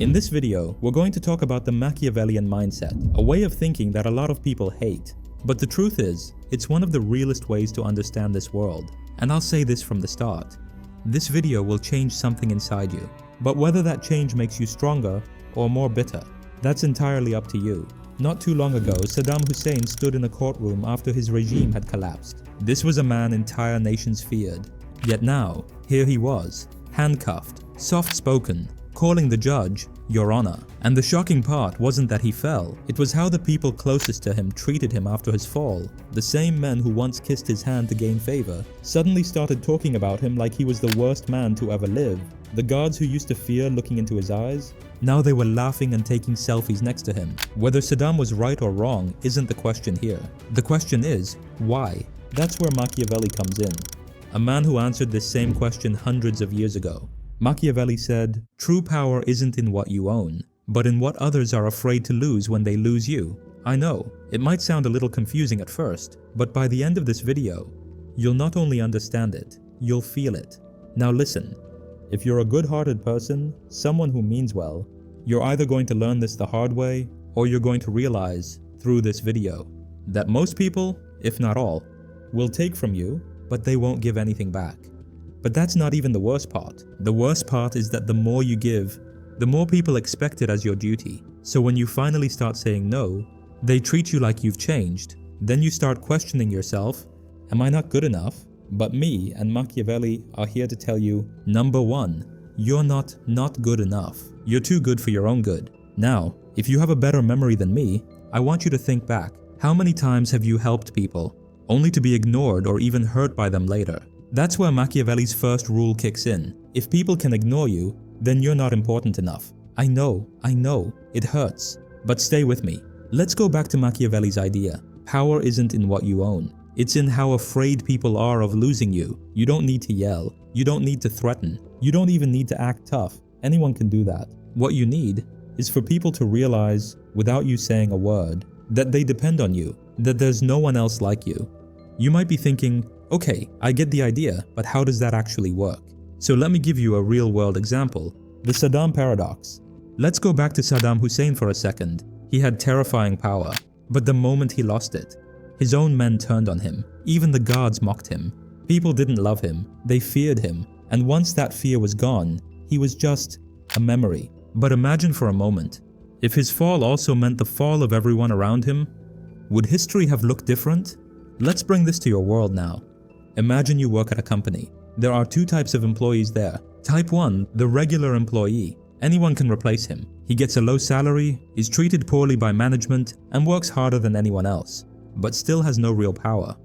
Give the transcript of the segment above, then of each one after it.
In this video, we're going to talk about the Machiavellian mindset, a way of thinking that a lot of people hate. But the truth is, it's one of the realest ways to understand this world. And I'll say this from the start. This video will change something inside you. But whether that change makes you stronger or more bitter, that's entirely up to you. Not too long ago, Saddam Hussein stood in a courtroom after his regime had collapsed. This was a man entire nations feared. Yet now, here he was, handcuffed, soft-spoken, calling the judge, Your Honor. And the shocking part wasn't that he fell, it was how the people closest to him treated him after his fall. The same men who once kissed his hand to gain favor suddenly started talking about him like he was the worst man to ever live. The guards who used to fear looking into his eyes, now they were laughing and taking selfies next to him. Whether Saddam was right or wrong isn't the question here. The question is, why? That's where Machiavelli comes in. A man who answered this same question hundreds of years ago. Machiavelli said, "True power isn't in what you own, but in what others are afraid to lose when they lose you." I know, it might sound a little confusing at first, but by the end of this video, you'll not only understand it, you'll feel it. Now listen, if you're a good-hearted person, someone who means well, you're either going to learn this the hard way, or you're going to realize, through this video, that most people, if not all, will take from you, but they won't give anything back. But that's not even the worst part. The worst part is that the more you give, the more people expect it as your duty. So when you finally start saying no, they treat you like you've changed. Then you start questioning yourself, am I not good enough? But me and Machiavelli are here to tell you, number one, you're not good enough. You're too good for your own good. Now, if you have a better memory than me, I want you to think back. How many times have you helped people, only to be ignored or even hurt by them later? That's where Machiavelli's first rule kicks in. If people can ignore you, then you're not important enough. I know, it hurts. But stay with me. Let's go back to Machiavelli's idea. Power isn't in what you own. It's in how afraid people are of losing you. You don't need to yell. You don't need to threaten. You don't even need to act tough. Anyone can do that. What you need is for people to realize, without you saying a word, that they depend on you, that there's no one else like you. You might be thinking, okay, I get the idea, but how does that actually work? So let me give you a real-world example. The Saddam paradox. Let's go back to Saddam Hussein for a second. He had terrifying power, but the moment he lost it, his own men turned on him. Even the guards mocked him. People didn't love him, they feared him, and once that fear was gone, he was just a memory. But imagine for a moment, if his fall also meant the fall of everyone around him, would history have looked different? Let's bring this to your world now. Imagine you work at a company. There are two types of employees there. Type 1, the regular employee. Anyone can replace him. He gets a low salary, is treated poorly by management, and works harder than anyone else, but still has no real power.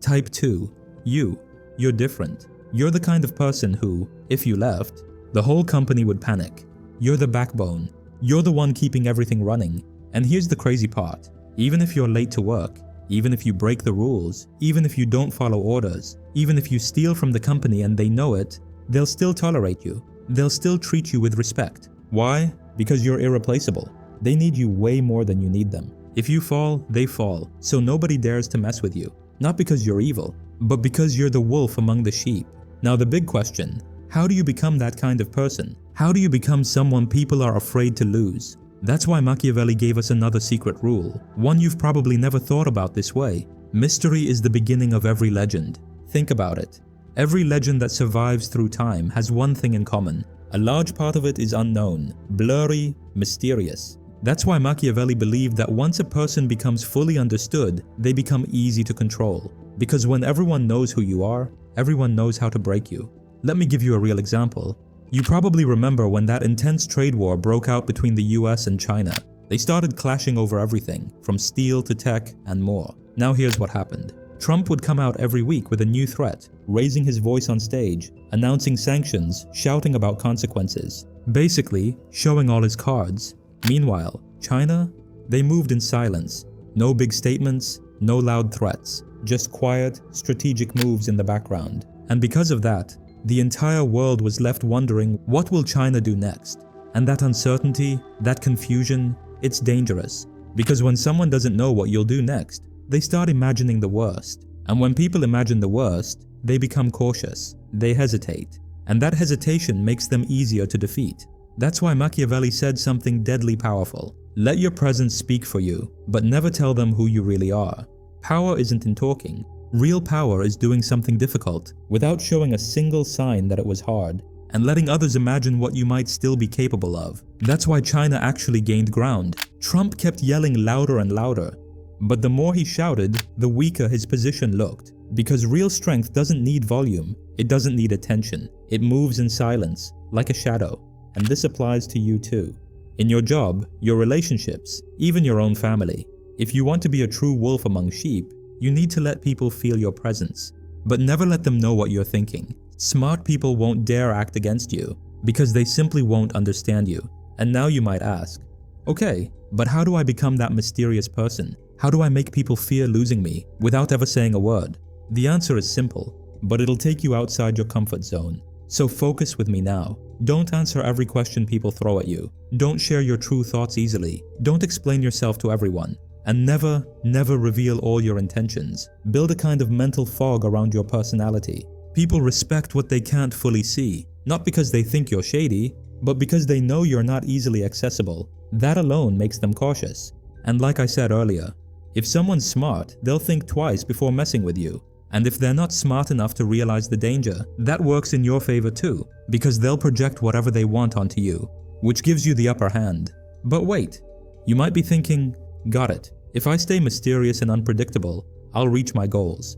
Type 2, you're different. You're the kind of person who, if you left, the whole company would panic. You're the backbone. You're the one keeping everything running. And here's the crazy part. Even if you're late to work, even if you break the rules, even if you don't follow orders, even if you steal from the company and they know it, they'll still tolerate you. They'll still treat you with respect. Why? Because you're irreplaceable. They need you way more than you need them. If you fall, they fall, so nobody dares to mess with you. Not because you're evil, but because you're the wolf among the sheep. Now the big question, how do you become that kind of person? How do you become someone people are afraid to lose? That's why Machiavelli gave us another secret rule, one you've probably never thought about this way. Mystery is the beginning of every legend. Think about it. Every legend that survives through time has one thing in common. A large part of it is unknown, blurry, mysterious. That's why Machiavelli believed that once a person becomes fully understood, they become easy to control. Because when everyone knows who you are, everyone knows how to break you. Let me give you a real example. You probably remember when that intense trade war broke out between the US and China. They started clashing over everything, from steel to tech and more. Now here's what happened. Trump would come out every week with a new threat, raising his voice on stage, announcing sanctions, shouting about consequences, basically showing all his cards. Meanwhile, China, they moved in silence. No big statements, no loud threats, just quiet, strategic moves in the background. And because of that, the entire world was left wondering, what will China do next? And that uncertainty, that confusion, it's dangerous. Because when someone doesn't know what you'll do next, they start imagining the worst. And when people imagine the worst, they become cautious. They hesitate. And that hesitation makes them easier to defeat. That's why Machiavelli said something deadly powerful. Let your presence speak for you, but never tell them who you really are. Power isn't in talking. Real power is doing something difficult without showing a single sign that it was hard, and letting others imagine what you might still be capable of. That's why China actually gained ground. Trump kept yelling louder and louder, but the more he shouted, the weaker his position looked. Because real strength doesn't need volume, it doesn't need attention. It moves in silence, like a shadow. And this applies to you too. In your job, your relationships, even your own family. If you want to be a true wolf among sheep, you need to let people feel your presence, but never let them know what you're thinking. Smart people won't dare act against you because they simply won't understand you. And now you might ask, okay, but how do I become that mysterious person? How do I make people fear losing me without ever saying a word? The answer is simple, but it'll take you outside your comfort zone. So focus with me now. Don't answer every question people throw at you. Don't share your true thoughts easily. Don't explain yourself to everyone. And never reveal all your intentions. Build a kind of mental fog around your personality. People respect what they can't fully see, not because they think you're shady, but because they know you're not easily accessible. That alone makes them cautious. And like I said earlier, if someone's smart, they'll think twice before messing with you. And if they're not smart enough to realize the danger, that works in your favor too, because they'll project whatever they want onto you, which gives you the upper hand. But wait, you might be thinking, got it. If I stay mysterious and unpredictable, I'll reach my goals.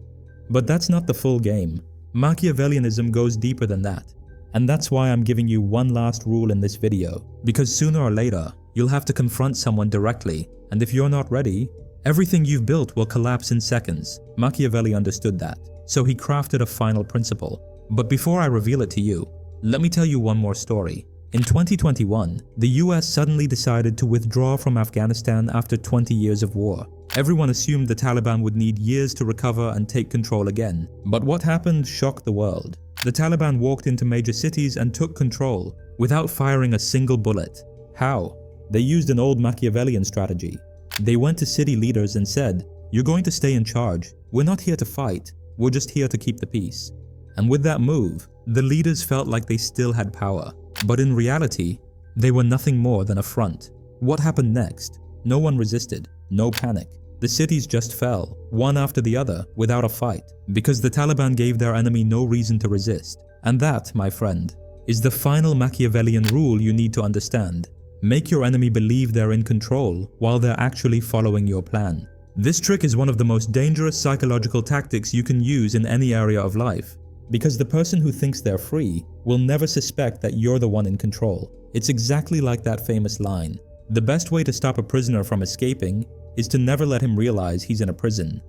But that's not the full game. Machiavellianism goes deeper than that. And that's why I'm giving you one last rule in this video, because sooner or later, you'll have to confront someone directly, and if you're not ready, everything you've built will collapse in seconds. Machiavelli understood that, so he crafted a final principle. But before I reveal it to you, let me tell you one more story. In 2021, the US suddenly decided to withdraw from Afghanistan after 20 years of war. Everyone assumed the Taliban would need years to recover and take control again. But what happened shocked the world. The Taliban walked into major cities and took control without firing a single bullet. How? They used an old Machiavellian strategy. They went to city leaders and said, "You're going to stay in charge. We're not here to fight. We're just here to keep the peace." And with that move, the leaders felt like they still had power. But in reality, they were nothing more than a front. What happened next? No one resisted. No panic. The cities just fell, one after the other, without a fight, because the Taliban gave their enemy no reason to resist. And that, my friend, is the final Machiavellian rule you need to understand. Make your enemy believe they're in control while they're actually following your plan. This trick is one of the most dangerous psychological tactics you can use in any area of life, because the person who thinks they're free will never suspect that you're the one in control. It's exactly like that famous line. The best way to stop a prisoner from escaping is to never let him realize he's in a prison.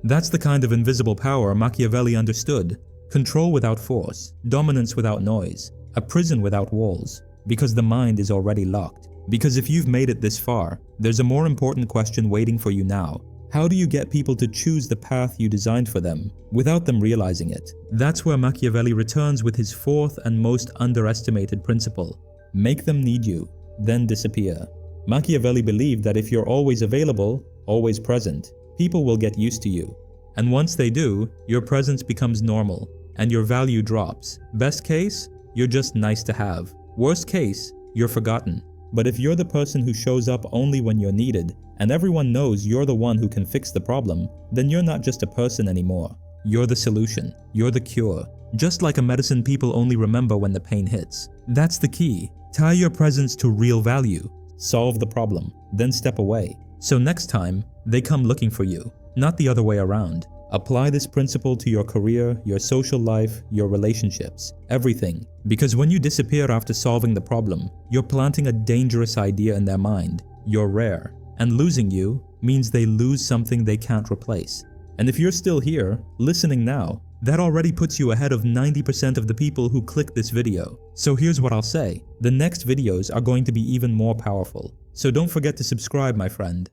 That's the kind of invisible power Machiavelli understood. Control without force, dominance without noise, a prison without walls, because the mind is already locked. Because if you've made it this far, there's a more important question waiting for you now. How do you get people to choose the path you designed for them without them realizing it? That's where Machiavelli returns with his fourth and most underestimated principle. Make them need you, then disappear. Machiavelli believed that if you're always available, always present, people will get used to you. And once they do, your presence becomes normal and your value drops. Best case, you're just nice to have. Worst case, you're forgotten. But if you're the person who shows up only when you're needed, and everyone knows you're the one who can fix the problem, then you're not just a person anymore. You're the solution. You're the cure. Just like a medicine people only remember when the pain hits. That's the key. Tie your presence to real value. Solve the problem, then step away. So next time, they come looking for you, not the other way around. Apply this principle to your career, your social life, your relationships, everything. Because when you disappear after solving the problem, you're planting a dangerous idea in their mind. You're rare. And losing you means they lose something they can't replace. And if you're still here, listening now, that already puts you ahead of 90% of the people who click this video. So here's what I'll say. The next videos are going to be even more powerful. So don't forget to subscribe, my friend.